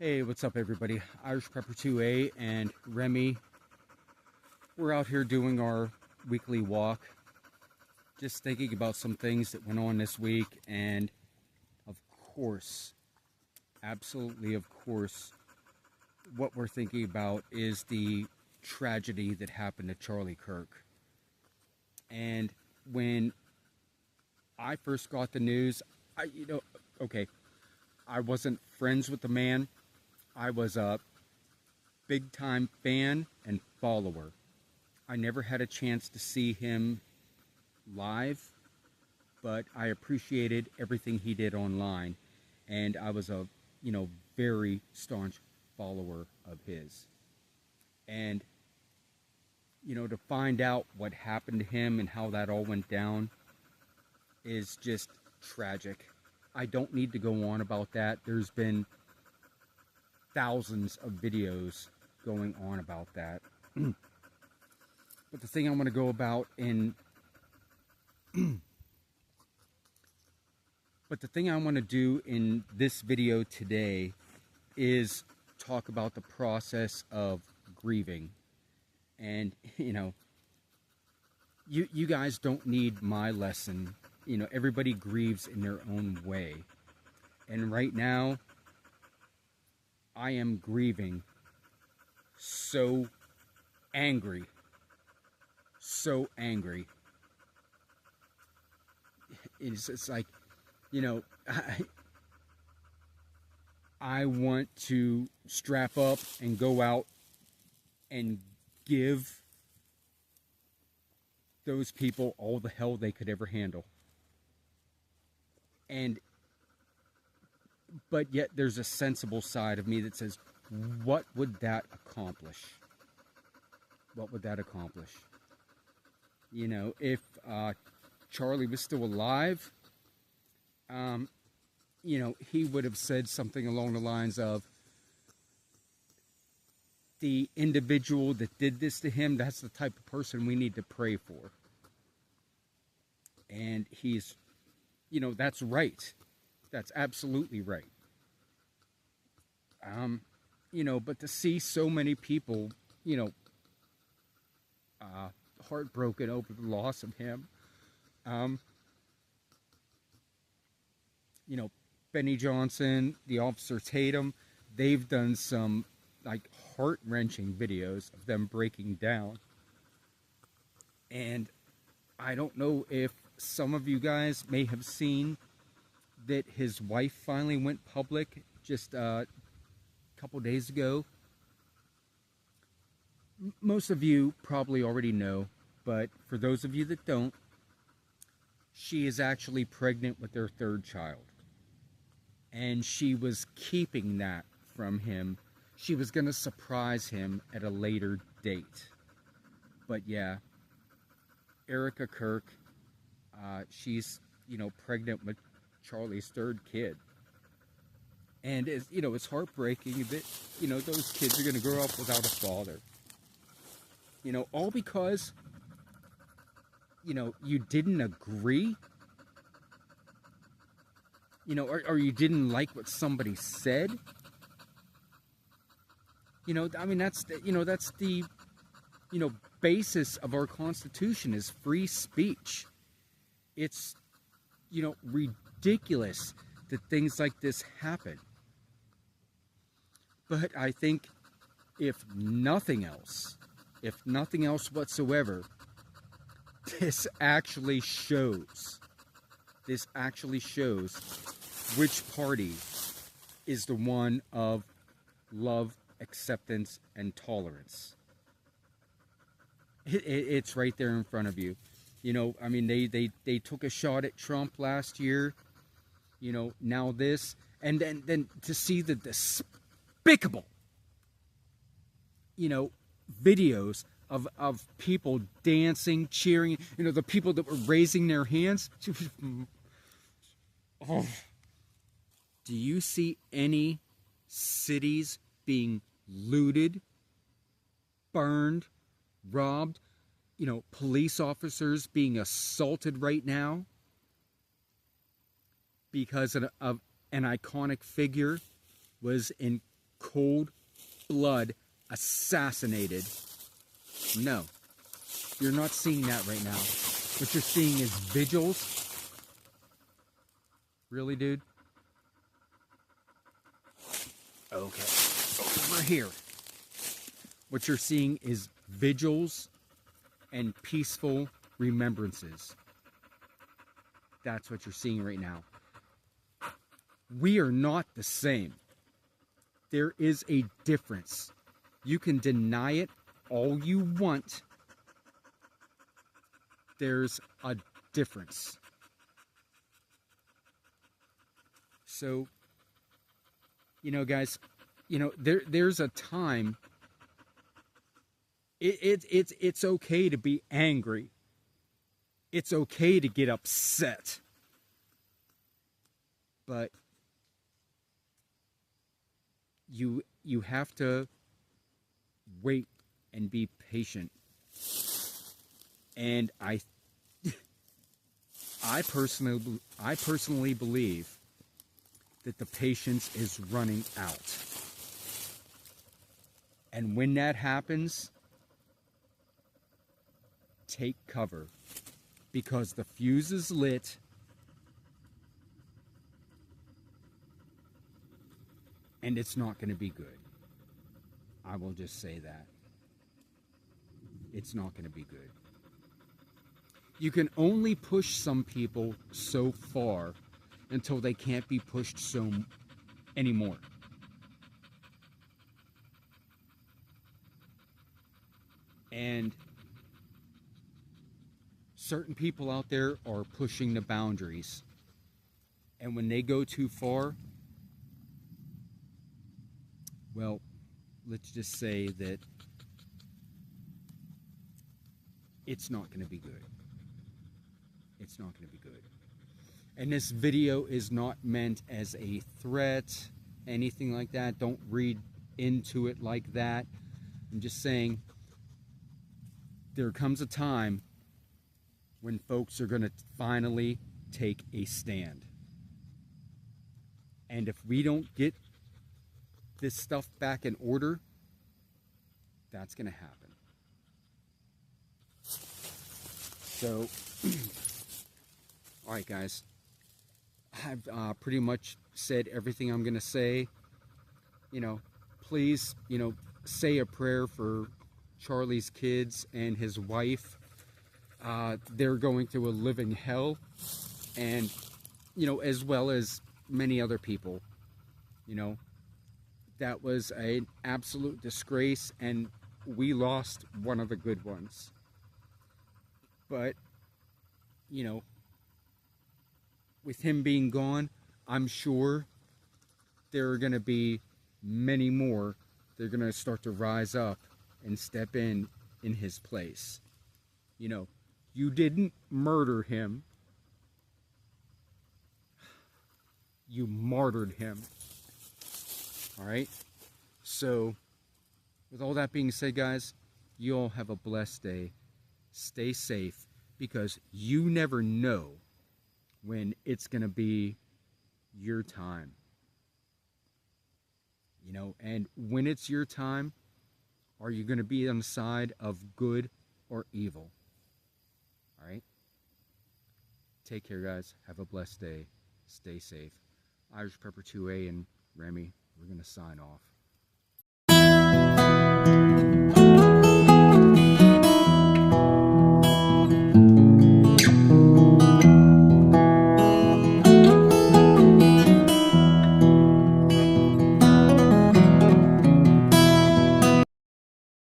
Hey, what's up everybody? Irish Pepper 2A and Remy. We're out here doing our weekly walk. Just thinking about some things that went on this week, and of course, absolutely of course, what we're thinking about is the tragedy that happened to Charlie Kirk. And when I first got the news, I wasn't friends with the man. I was a big-time fan and follower. I never had a chance to see him live, but I appreciated everything he did online, and I was a, very staunch follower of his. And, to find out what happened to him and how that all went down is just tragic. I don't need to go on about that. There's been thousands of videos going on about that. But the thing I want to go about but the thing I want to do in this video today is talk about the process of grieving. And, you guys don't need my lesson. Everybody grieves in their own way. And right now, I am grieving, so angry, It's like, I want to strap up and go out and give those people all the hell they could ever handle. But yet there's a sensible side of me that says, what would that accomplish? What would that accomplish? If Charlie was still alive, he would have said something along the lines of, the individual that did this to him, that's the type of person we need to pray for. And he's, that's right. That's absolutely right. But to see so many people, heartbroken over the loss of him. Benny Johnson, the Officer Tatum, they've done some heart-wrenching videos of them breaking down. And I don't know if some of you guys may have seen that his wife finally went public just a couple days ago. Most of you probably already know, but for those of you that don't, she is actually pregnant with their third child. And she was keeping that from him. She was going to surprise him at a later date. But yeah, Erica Kirk, she's, pregnant with Charlie's third kid. And, it's heartbreaking that, those kids are going to grow up without a father. All because, you didn't agree, or you didn't like what somebody said. That's the basis of our Constitution is free speech. It's, ridiculous that things like this happen. But I think if nothing else whatsoever, this actually shows which party is the one of love, acceptance, and tolerance. It's right there in front of you. They took a shot at Trump last year. Now this, and then to see the despicable, videos of people dancing, cheering, the people that were raising their hands. Oh. Do you see any cities being looted, burned, robbed? Police officers being assaulted right now because of an iconic figure was cold blood assassinated. No, you're not seeing that right now. What you're seeing is vigils. Really, dude? Okay, over here. What you're seeing is vigils and peaceful remembrances. That's what you're seeing right now. We are not the same. There is a difference. You can deny it all you want. There's a difference. So, you know, guys, you know, there's a time. It's okay to be angry. It's okay to get upset. But you have to wait and be patient. And I personally believe that the patience is running out. And when that happens, take cover, because the fuse is lit. And it's not going to be good. I will just say that. It's not going to be good. You can only push some people so far until they can't be pushed so anymore. And certain people out there are pushing the boundaries. And when they go too far, well, let's just say that it's not going to be good. It's not going to be good. And this video is not meant as a threat, anything like that. Don't read into it like that. I'm just saying there comes a time when folks are going to finally take a stand. And if we don't get this stuff back in order, that's going to happen. So, all right, guys. I've pretty much said everything I'm going to say. You know, please, you know, say a prayer for Charlie's kids and his wife. They're going through a living hell. And, you know, as well as many other people, you know. That was an absolute disgrace, and we lost one of the good ones. But, you know, with him being gone, I'm sure there are going to be many more. They're going to start to rise up and step in his place. You know, you didn't murder him. You martyred him. All right? So, with all that being said, guys, you all have a blessed day. Stay safe, because you never know when it's going to be your time. You know, and when it's your time, are you going to be on the side of good or evil? All right? Take care, guys. Have a blessed day. Stay safe. Irish Pepper 2A and Remy, we're going to sign off.